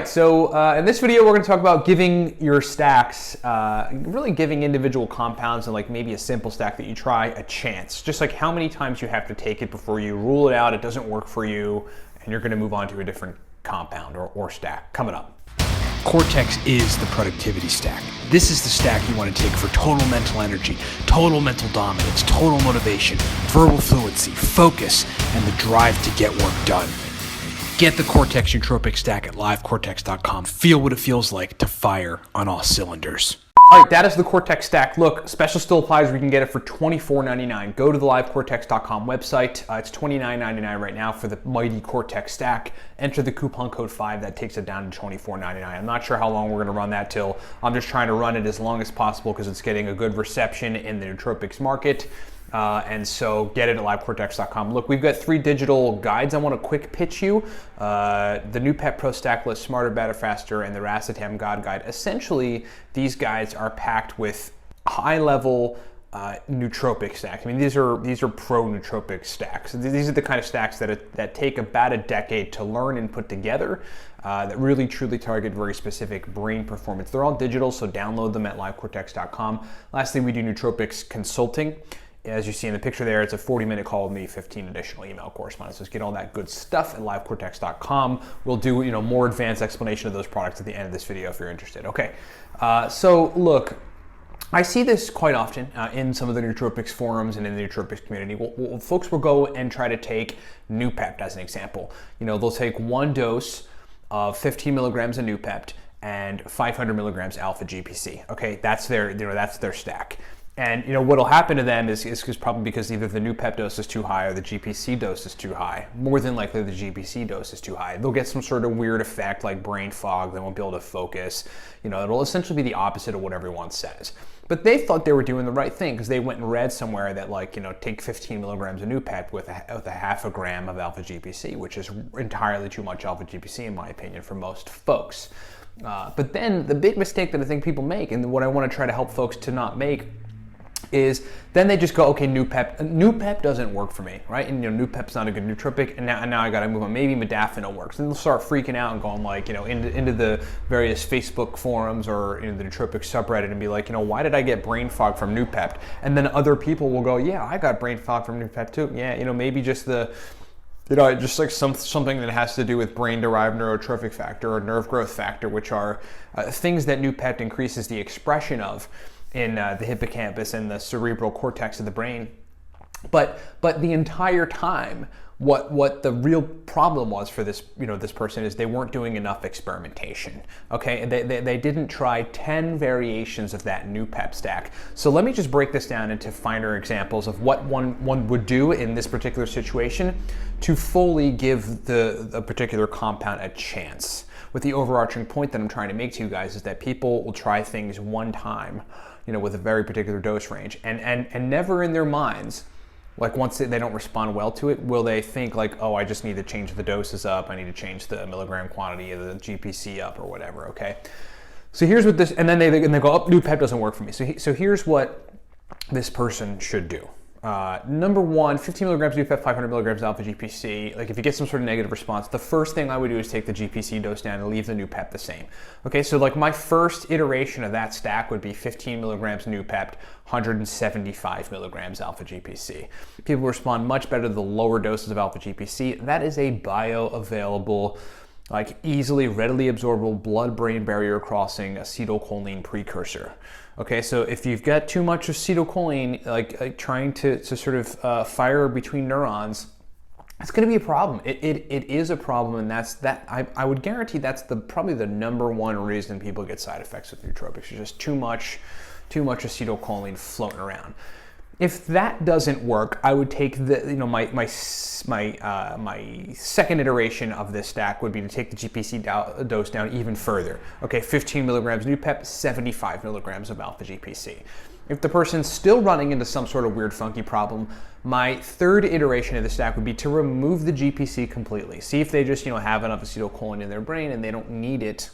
right, so in this video, we're going to talk about giving your stacks, really giving individual compounds and like maybe a simple stack that you try a chance. Just like how many times you have to take it before you rule it out, it doesn't work for you, and you're going to move on to a different compound or stack coming up. Cortex is the productivity stack. This is the stack you want to take for total mental energy, total mental dominance, total motivation, verbal fluency, focus, and the drive to get work done. Get the Cortex Nootropic stack at livecortex.com. Feel what it feels like to fire on all cylinders. All right, that is the Cortex stack. Look, special still applies. We can get it for $24.99. Go to the livecortex.com website. It's $29.99 right now for the mighty Cortex stack. Enter the coupon code 5. That takes it down to $24.99. I'm not sure how long we're going to run that till. I'm just trying to run it as long as possible because it's getting a good reception in the nootropics market. And so get it at livecortex.com. Look, we've got 3 digital guides I want to quick pitch you. The Noopep Pro Stack List, Smarter, Better, Faster, and the Racetam God Guide. Essentially, these guides are packed with high-level nootropic stacks. I mean, these are pro nootropic stacks. These are the kind of stacks that take about a decade to learn and put together, that really truly target very specific brain performance. They're all digital, so download them at livecortex.com. Lastly, we do nootropics consulting. As you see in the picture there, it's a 40-minute call with me, 15 additional email correspondence. So get all that good stuff at livecortex.com. We'll do more advanced explanation of those products at the end of this video if you're interested. Okay, so look, I see this quite often in some of the nootropics forums and in the nootropics community. Folks will go and try to take Noopept as an example. They'll take one dose of 15 milligrams of Noopept and 500 milligrams alpha GPC. Okay, that's their stack. And what'll happen to them is probably because either the Noopept dose is too high or the GPC dose is too high. More than likely the GPC dose is too high. They'll get some sort of weird effect like brain fog. They won't be able to focus. It'll essentially be the opposite of what everyone says. But they thought they were doing the right thing because they went and read somewhere that take 15 milligrams of Noopept with a half a gram of alpha GPC, which is entirely too much alpha GPC in my opinion for most folks. But then the big mistake that I think people make, and what I want to try to help folks to not make, is then they just go, okay, Noopept doesn't work for me, right? And Noopept's not a good nootropic, and now I gotta move on. Maybe modafinil works. And they'll start freaking out and going into the various Facebook forums or the nootropic subreddit and be like, why did I get brain fog from Noopept? And then other people will go, yeah, I got brain fog from Noopept too. Yeah, maybe just just like something that has to do with brain-derived neurotrophic factor or nerve growth factor, which are things that Noopept increases the expression of in the hippocampus and the cerebral cortex of the brain. But the entire time, what the real problem was for this this person is they weren't doing enough experimentation. Okay, they didn't try 10 variations of that Noopept stack. So let me just break this down into finer examples of what one would do in this particular situation to fully give the particular compound a chance. With the overarching point that I'm trying to make to you guys is that people will try things one time, with a very particular dose range, and never in their minds, like once they don't respond well to it, will they think like, oh, I just need to change the doses up, I need to change the milligram quantity of the GPC up or whatever, okay? So here's what this, and then they go, oh, Noopept doesn't work for me. So here's what this person should do. Number 1, 15 milligrams Noopept, 500 milligrams alpha GPC. Like if you get some sort of negative response, the first thing I would do is take the GPC dose down and leave the Noopept the same. Okay, so like my first iteration of that stack would be 15 milligrams Noopept, 175 milligrams alpha GPC. People respond much better to the lower doses of alpha GPC. That is a bioavailable, like easily, readily absorbable blood-brain barrier crossing acetylcholine precursor. Okay, so if you've got too much acetylcholine, like trying to sort of fire between neurons, it's going to be a problem. It is a problem, and I would guarantee that's probably the number 1 reason people get side effects with nootropics. There's just too much acetylcholine floating around. If that doesn't work, I would take my second iteration of this stack would be to take the GPC dose down even further. Okay, 15 milligrams Noopept, 75 milligrams of alpha GPC. If the person's still running into some sort of weird funky problem, my third iteration of the stack would be to remove the GPC completely. See if they just have enough acetylcholine in their brain and they don't need it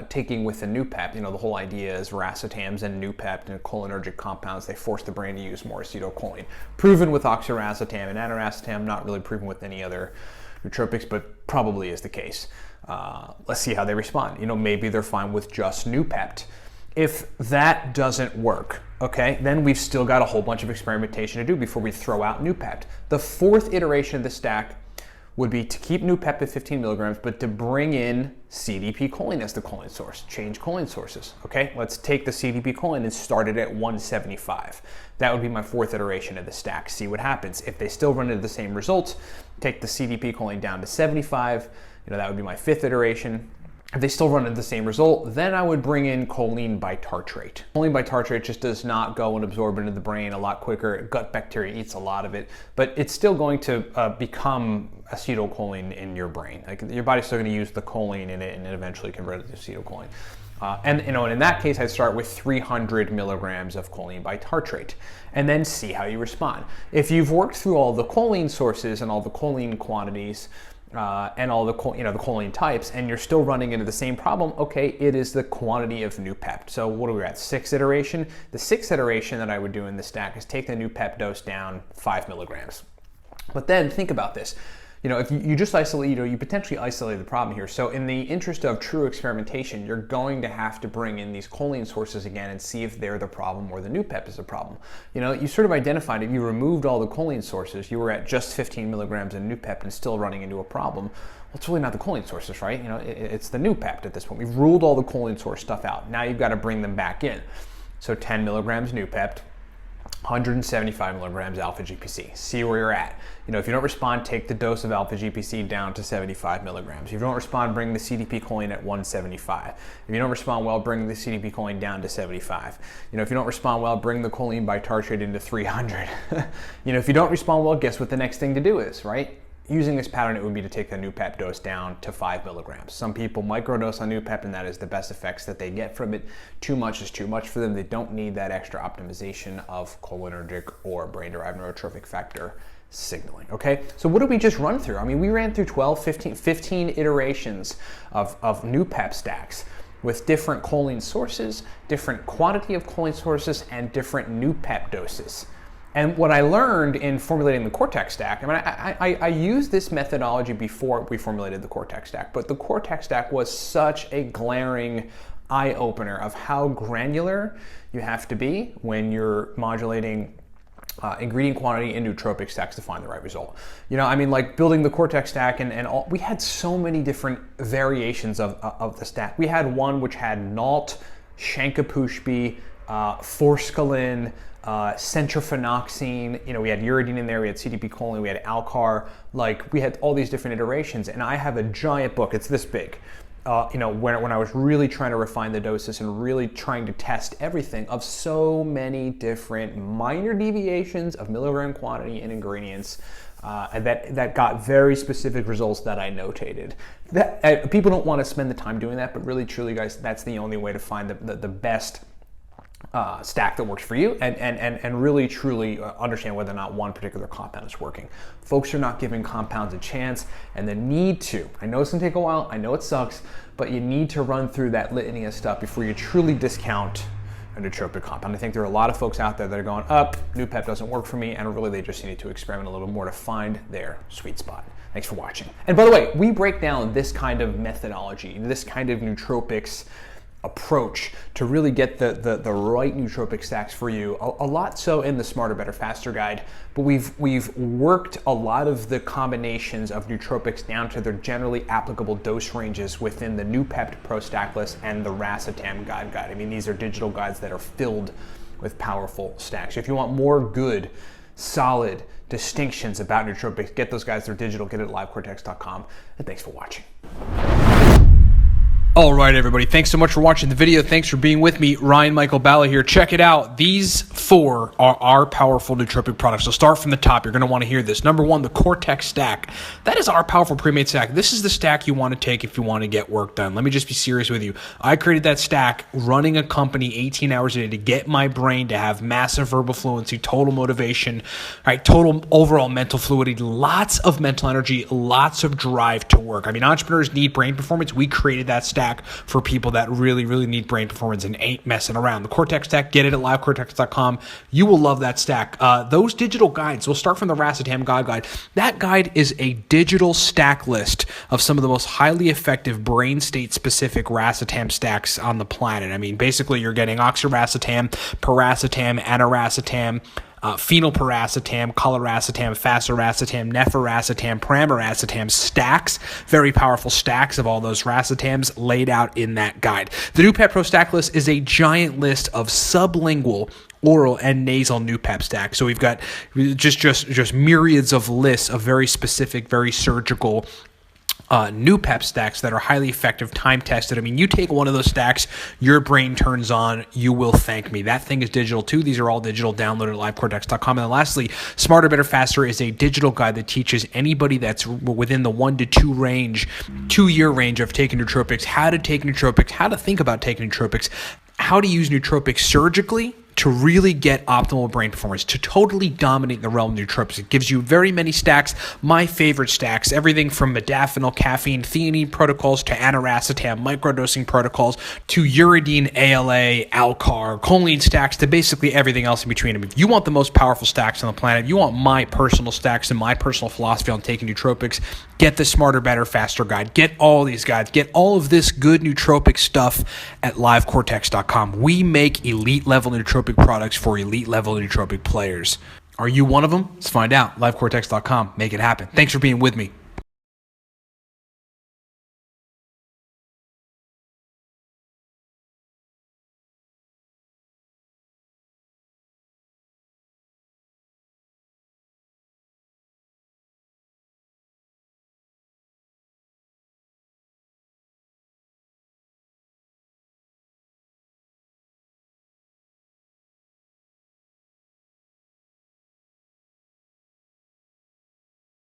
taking with the Noopept. The whole idea is racetams and Noopept and cholinergic compounds, they force the brain to use more acetylcholine. Proven with oxiracetam and aniracetam, not really proven with any other nootropics, but probably is the case. Let's see how they respond. Maybe they're fine with just Noopept. If that doesn't work, okay, then we've still got a whole bunch of experimentation to do before we throw out Noopept. The fourth iteration of the stack would be to keep Noopept at 15 milligrams, but to bring in CDP choline as the choline source. Change choline sources, okay? Let's take the CDP choline and start it at 175. That would be my fourth iteration of the stack. See what happens. If they still run into the same results, take the CDP choline down to 75. That would be my fifth iteration. If they still run into the same result, then I would bring in choline bitartrate. Choline bitartrate just does not go and absorb into the brain a lot quicker. Gut bacteria eats a lot of it, but it's still going to become acetylcholine in your brain. Like your body's still going to use the choline in it and then eventually convert it to acetylcholine. And in that case, I'd start with 300 milligrams of choline bitartrate and then see how you respond. If you've worked through all the choline sources and all the choline quantities, and all the the choline types, and you're still running into the same problem, okay, it is the quantity of Noopept. So what are we at? Sixth iteration? The sixth iteration that I would do in the stack is take the Noopept dose down 5 milligrams. But then think about this. If you just isolate, you potentially isolate the problem here. So in the interest of true experimentation, you're going to have to bring in these choline sources again and see if they're the problem or the Noopept is the problem. You sort of identified if you removed all the choline sources, you were at just 15 milligrams of Noopept and still running into a problem. Well, it's really not the choline sources, right? It's the Noopept at this point. We've ruled all the choline source stuff out. Now you've got to bring them back in. So 10 milligrams Noopept, 175 milligrams alpha GPC. See where you're at. If you don't respond, take the dose of alpha GPC down to 75 milligrams. If you don't respond, bring the CDP choline at 175. If you don't respond well, bring the CDP choline down to 75. If you don't respond well, bring the choline bitartrate into 300. If you don't respond well, guess what the next thing to do is, right? Using this pattern, it would be to take the Noopept dose down to 5 milligrams. Some people microdose on Noopept, and that is the best effects that they get from it. Too much is too much for them. They don't need that extra optimization of cholinergic or brain-derived neurotrophic factor signaling, okay? So what did we just run through? I mean, we ran through 12, 15 iterations of Noopept stacks with different choline sources, different quantity of choline sources, and different Noopept doses. And what I learned in formulating the Cortex stack, I used this methodology before we formulated the Cortex stack, but the Cortex stack was such a glaring eye-opener of how granular you have to be when you're modulating ingredient quantity in nootropic stacks to find the right result. Like building the Cortex stack and all, we had so many different variations of the stack. We had one which had Nalt, Shankapushpi, forskolin, centrophenoxine, we had uridine in there, we had CDP choline, we had Alcar, we had all these different iterations, and I have a giant book, it's this big, when I was really trying to refine the doses and really trying to test everything of so many different minor deviations of milligram quantity and ingredients that got very specific results that I notated. People don't want to spend the time doing that, but really, truly, guys, that's the only way to find the best stack that works for you and really truly understand whether or not one particular compound is working. Folks are not giving compounds a chance, and the need to. I know it's gonna take a while, I know it sucks, but you need to run through that litany of stuff before you truly discount a nootropic compound. I think there are a lot of folks out there that are going, Noopept doesn't work for me, and really they just need to experiment a little more to find their sweet spot. Thanks for watching. And by the way, we break down this kind of methodology, this kind of nootropics approach to really get the right nootropic stacks for you, a lot so in the Smarter, Better, Faster guide, but we've worked a lot of the combinations of nootropics down to their generally applicable dose ranges within the Noopept Pro Stack List and the Racetam Guide. I mean, these are digital guides that are filled with powerful stacks. If you want more good, solid distinctions about nootropics, get those guides. They're digital. Get it at livecortex.com, and thanks for watching. All right, everybody. Thanks so much for watching the video. Thanks for being with me. Ryan Michael Balla here. Check it out. These 4 are our powerful nootropic products. So start from the top. You're going to want to hear this. Number 1, the Cortex stack. That is our powerful pre-made stack. This is the stack you want to take if you want to get work done. Let me just be serious with you. I created that stack running a company 18 hours a day to get my brain to have massive verbal fluency, total motivation, right? Total overall mental fluidity, lots of mental energy, lots of drive to work. I mean, entrepreneurs need brain performance. We created that stack stack for people that really, really need brain performance and ain't messing around. The Cortex stack, get it at livecortex.com. You will love that stack. Those digital guides, we'll start from the Racetam God Guide. That guide is a digital stack list of some of the most highly effective brain state specific Racetam stacks on the planet. I mean, basically you're getting oxiracetam, piracetam, aniracetam, phenylpiracetam, coliracetam, fasiracetam, nefiracetam, pramiracetam stacks, very powerful stacks of all those racetams laid out in that guide. The New Pep Pro stack list is a giant list of sublingual, oral, and nasal new pep stack. So we've got just myriads of lists of very specific, very surgical new pep stacks that are highly effective, time tested. I mean, you take one of those stacks, your brain turns on, you will thank me. That thing is digital too. These are all digital, downloaded at livecortex.com. And then lastly, Smarter, Better, Faster is a digital guide that teaches anybody that's within the 1 to 2 year range of taking nootropics, how to take nootropics, how to think about taking nootropics, how to use nootropics surgically to really get optimal brain performance, to totally dominate the realm of nootropics. It gives you very many stacks, my favorite stacks, everything from modafinil, caffeine, theanine protocols to aniracetam, microdosing protocols to uridine, ALA, Alcar, choline stacks to basically everything else in between them. If you want the most powerful stacks on the planet, you want my personal stacks and my personal philosophy on taking nootropics, get the Smarter, Better, Faster guide. Get all these guides. Get all of this good nootropic stuff at livecortex.com. We make elite level nootropic products for elite level nootropic players. Are you one of them? Let's find out. livecortex.com. Make it happen. Thanks for being with me.